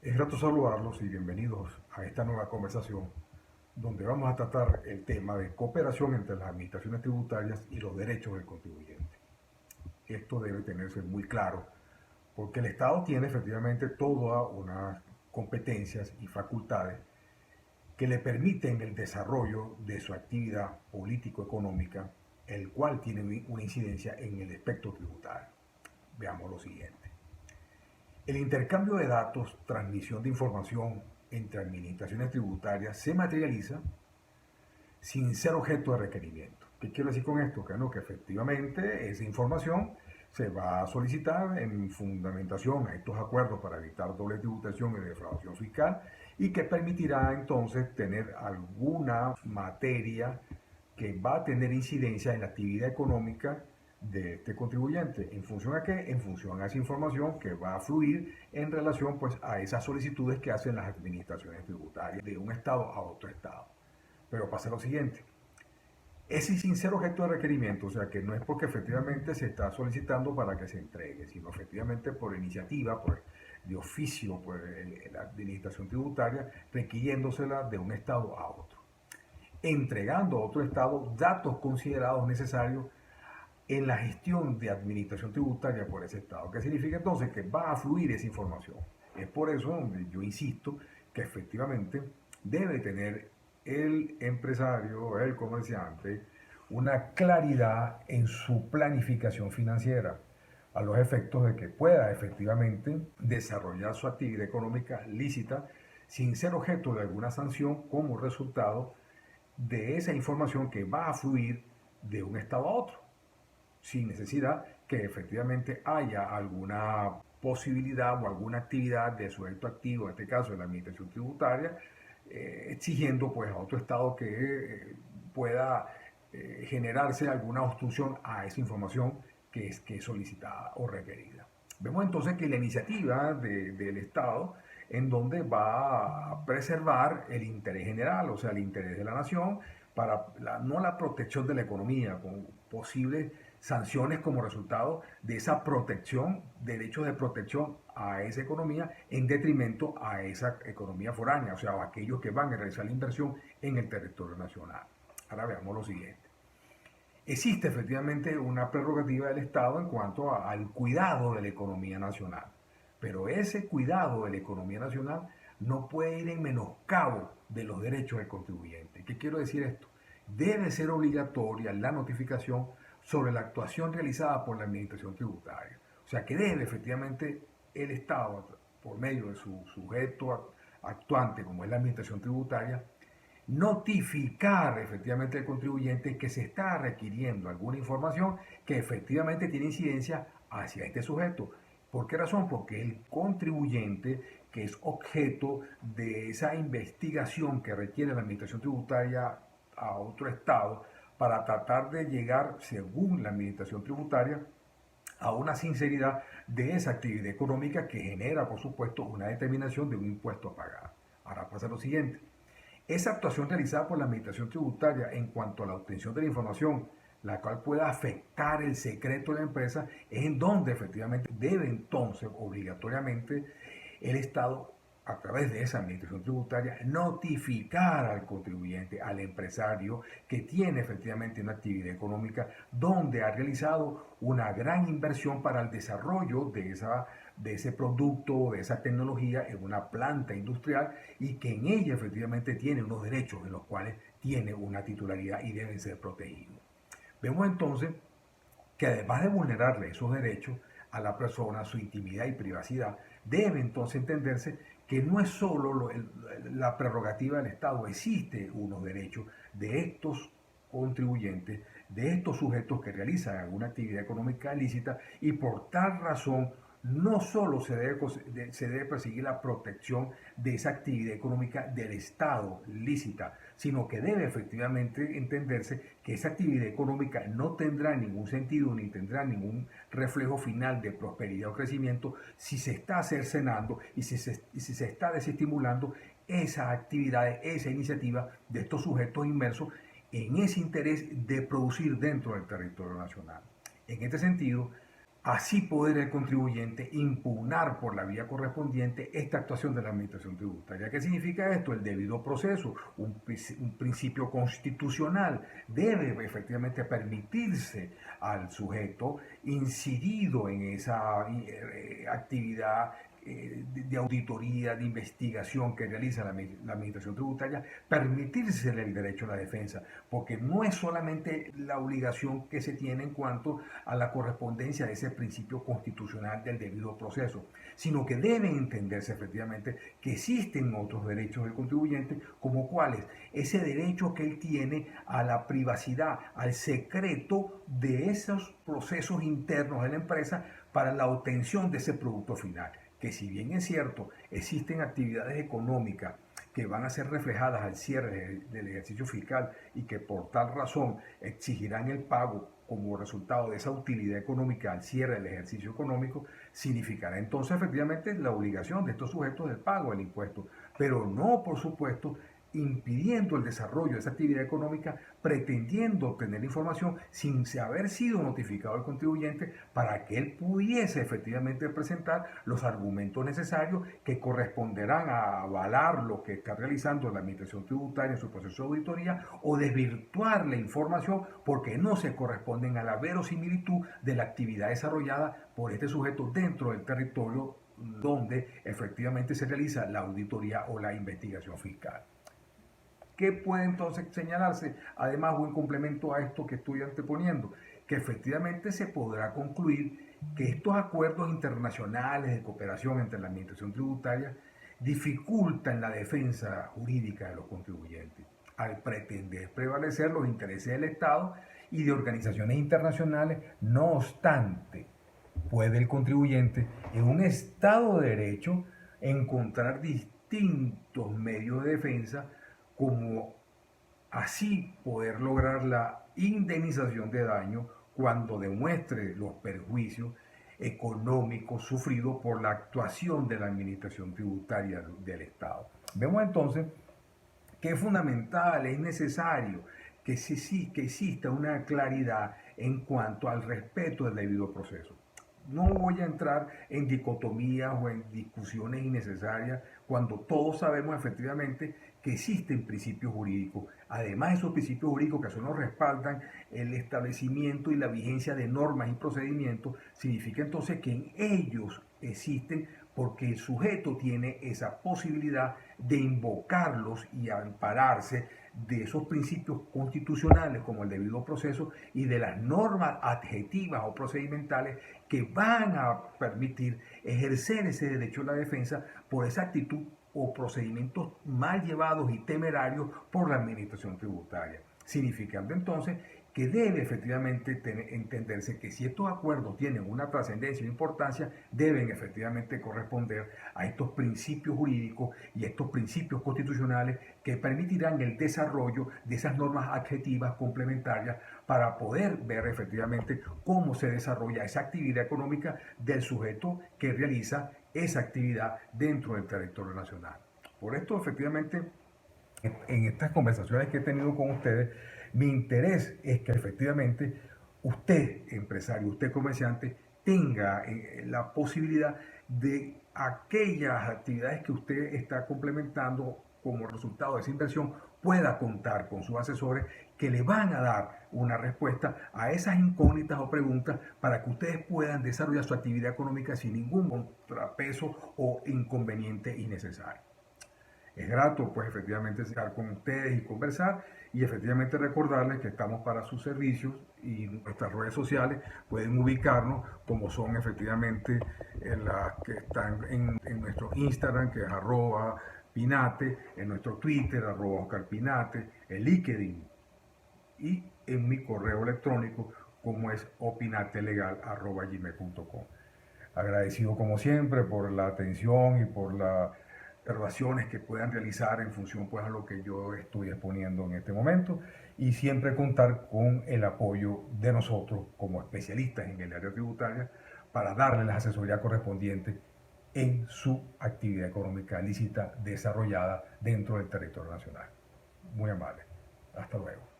Es grato saludarlos y bienvenidos a esta nueva conversación donde vamos a tratar el tema de cooperación entre las administraciones tributarias y los derechos del contribuyente. Esto debe tenerse muy claro porque el Estado tiene efectivamente todas unas competencias y facultades que le permiten el desarrollo de su actividad político-económica, el cual tiene una incidencia en el aspecto tributario. Veamos lo siguiente. El intercambio de datos, transmisión de información entre administraciones tributarias se materializa sin ser objeto de requerimiento. ¿Qué quiero decir con esto? Que efectivamente esa información se va a solicitar en fundamentación a estos acuerdos para evitar doble tributación y defraudación fiscal y que permitirá entonces tener alguna materia que va a tener incidencia en la actividad económica de este contribuyente. ¿En función a qué? En función a esa información que va a fluir en relación pues, a esas solicitudes que hacen las administraciones tributarias de un estado a otro estado. Pero pasa lo siguiente. Es sin ser objeto de requerimiento, o sea que no es porque efectivamente se está solicitando para que se entregue, sino efectivamente por iniciativa, pues, de oficio, por la administración tributaria, requiriéndosela de un estado a otro, entregando a otro estado datos considerados necesarios en la gestión de administración tributaria por ese estado. ¿Qué significa entonces? Que va a fluir esa información. Es por eso donde yo insisto que efectivamente debe tener el empresario, el comerciante, una claridad en su planificación financiera, a los efectos de que pueda efectivamente desarrollar su actividad económica lícita sin ser objeto de alguna sanción como resultado de esa información que va a fluir de un estado a otro, sin necesidad que efectivamente haya alguna posibilidad o alguna actividad de sujeto activo, en este caso de la administración tributaria, exigiendo pues a otro estado que pueda generarse alguna obstrucción a esa información que es solicitada o requerida. Vemos entonces que la iniciativa del Estado en donde va a preservar el interés general, o sea, el interés de la nación, para no la protección de la economía, con posibles sanciones como resultado de esa protección, derechos de protección a esa economía en detrimento a esa economía foránea, o sea, a aquellos que van a realizar la inversión en el territorio nacional. Ahora veamos lo siguiente. Existe efectivamente una prerrogativa del Estado en cuanto al cuidado de la economía nacional, pero ese cuidado de la economía nacional no puede ir en menoscabo de los derechos del contribuyente. ¿Qué quiero decir esto? Debe ser obligatoria la notificación sobre la actuación realizada por la administración tributaria. O sea, que debe efectivamente el Estado, por medio de su sujeto actuante, como es la administración tributaria, notificar efectivamente al contribuyente que se está requiriendo alguna información que efectivamente tiene incidencia hacia este sujeto. ¿Por qué razón? Porque el contribuyente que es objeto de esa investigación que requiere la administración tributaria a otro estado para tratar de llegar, según la administración tributaria, a una sinceridad de esa actividad económica que genera, por supuesto, una determinación de un impuesto a pagar. Ahora pasa lo siguiente. Esa actuación realizada por la administración tributaria en cuanto a la obtención de la información, la cual pueda afectar el secreto de la empresa, es en donde efectivamente debe entonces obligatoriamente el Estado, a través de esa administración tributaria, notificar al contribuyente, al empresario que tiene efectivamente una actividad económica donde ha realizado una gran inversión para el desarrollo de ese producto, de esa tecnología en una planta industrial y que en ella efectivamente tiene unos derechos en los cuales tiene una titularidad y deben ser protegidos. Vemos entonces que además de vulnerarle esos derechos a la persona, su intimidad y privacidad, debe entonces entenderse que no es solo la prerrogativa del Estado, existe unos derechos de estos contribuyentes, de estos sujetos que realizan alguna actividad económica ilícita y por tal razón no solo se debe perseguir la protección de esa actividad económica del Estado lícita, sino que debe efectivamente entenderse que esa actividad económica no tendrá ningún sentido ni tendrá ningún reflejo final de prosperidad o crecimiento si se está cercenando y si se está desestimulando esa actividad, esa iniciativa de estos sujetos inmersos en ese interés de producir dentro del territorio nacional. En este sentido, así poder el contribuyente impugnar por la vía correspondiente esta actuación de la administración tributaria. ¿Qué significa esto? El debido proceso, un principio constitucional, debe efectivamente permitirse al sujeto incidido en esa actividad de auditoría, de investigación que realiza la administración tributaria, permitírsele el derecho a la defensa, porque no es solamente la obligación que se tiene en cuanto a la correspondencia de ese principio constitucional del debido proceso, sino que debe entenderse efectivamente que existen otros derechos del contribuyente, como cuáles, ese derecho que él tiene a la privacidad, al secreto de esos procesos internos de la empresa para la obtención de ese producto final, que si bien es cierto, existen actividades económicas que van a ser reflejadas al cierre del ejercicio fiscal y que por tal razón exigirán el pago como resultado de esa utilidad económica al cierre del ejercicio económico, significará entonces efectivamente la obligación de estos sujetos del pago del impuesto, pero no, por supuesto, impidiendo el desarrollo de esa actividad económica, pretendiendo obtener información sin haber sido notificado al contribuyente para que él pudiese efectivamente presentar los argumentos necesarios que corresponderán a avalar lo que está realizando la administración tributaria en su proceso de auditoría o desvirtuar la información porque no se corresponden a la verosimilitud de la actividad desarrollada por este sujeto dentro del territorio donde efectivamente se realiza la auditoría o la investigación fiscal. ¿Qué puede entonces señalarse? Además, o en complemento a esto que estoy anteponiendo, que efectivamente se podrá concluir que estos acuerdos internacionales de cooperación entre la administración tributaria dificultan la defensa jurídica de los contribuyentes, al pretender prevalecer los intereses del Estado y de organizaciones internacionales. No obstante, puede el contribuyente en un Estado de Derecho encontrar distintos medios de defensa, como así poder lograr la indemnización de daño cuando demuestre los perjuicios económicos sufridos por la actuación de la administración tributaria del Estado. Vemos entonces que es fundamental, es necesario que exista una claridad en cuanto al respeto del debido proceso. No voy a entrar en dicotomías o en discusiones innecesarias cuando todos sabemos efectivamente que existen principios jurídicos. Además, esos principios jurídicos que solo respaldan el establecimiento y la vigencia de normas y procedimientos, significa entonces que en ellos existen porque el sujeto tiene esa posibilidad de invocarlos y ampararse de esos principios constitucionales como el debido proceso y de las normas adjetivas o procedimentales que van a permitir ejercer ese derecho a la defensa por esa actitud o procedimientos mal llevados y temerarios por la administración tributaria. Significando entonces que debe efectivamente entenderse que si estos acuerdos tienen una trascendencia e importancia, deben efectivamente corresponder a estos principios jurídicos y estos principios constitucionales que permitirán el desarrollo de esas normas adjetivas complementarias para poder ver efectivamente cómo se desarrolla esa actividad económica del sujeto que realiza esa actividad dentro del territorio nacional. Por esto, efectivamente, en estas conversaciones que he tenido con ustedes, mi interés es que efectivamente usted, empresario, usted comerciante, tenga la posibilidad de aquellas actividades que usted está complementando como resultado de esa inversión, pueda contar con sus asesores que le van a dar una respuesta a esas incógnitas o preguntas para que ustedes puedan desarrollar su actividad económica sin ningún contrapeso o inconveniente innecesario. Es grato, pues, efectivamente, estar con ustedes y conversar y efectivamente recordarles que estamos para sus servicios y nuestras redes sociales pueden ubicarnos como son efectivamente las que están en nuestro Instagram, que es @pinate, en nuestro Twitter, @OscarPinate, el LinkedIn y en mi correo electrónico como es opinatelegal@gmail.com. Agradecido como siempre por la atención y por las observaciones que puedan realizar en función pues a lo que yo estoy exponiendo en este momento y siempre contar con el apoyo de nosotros como especialistas en el área tributaria para darle la asesoría correspondiente en su actividad económica lícita desarrollada dentro del territorio nacional. Muy amable. Hasta luego.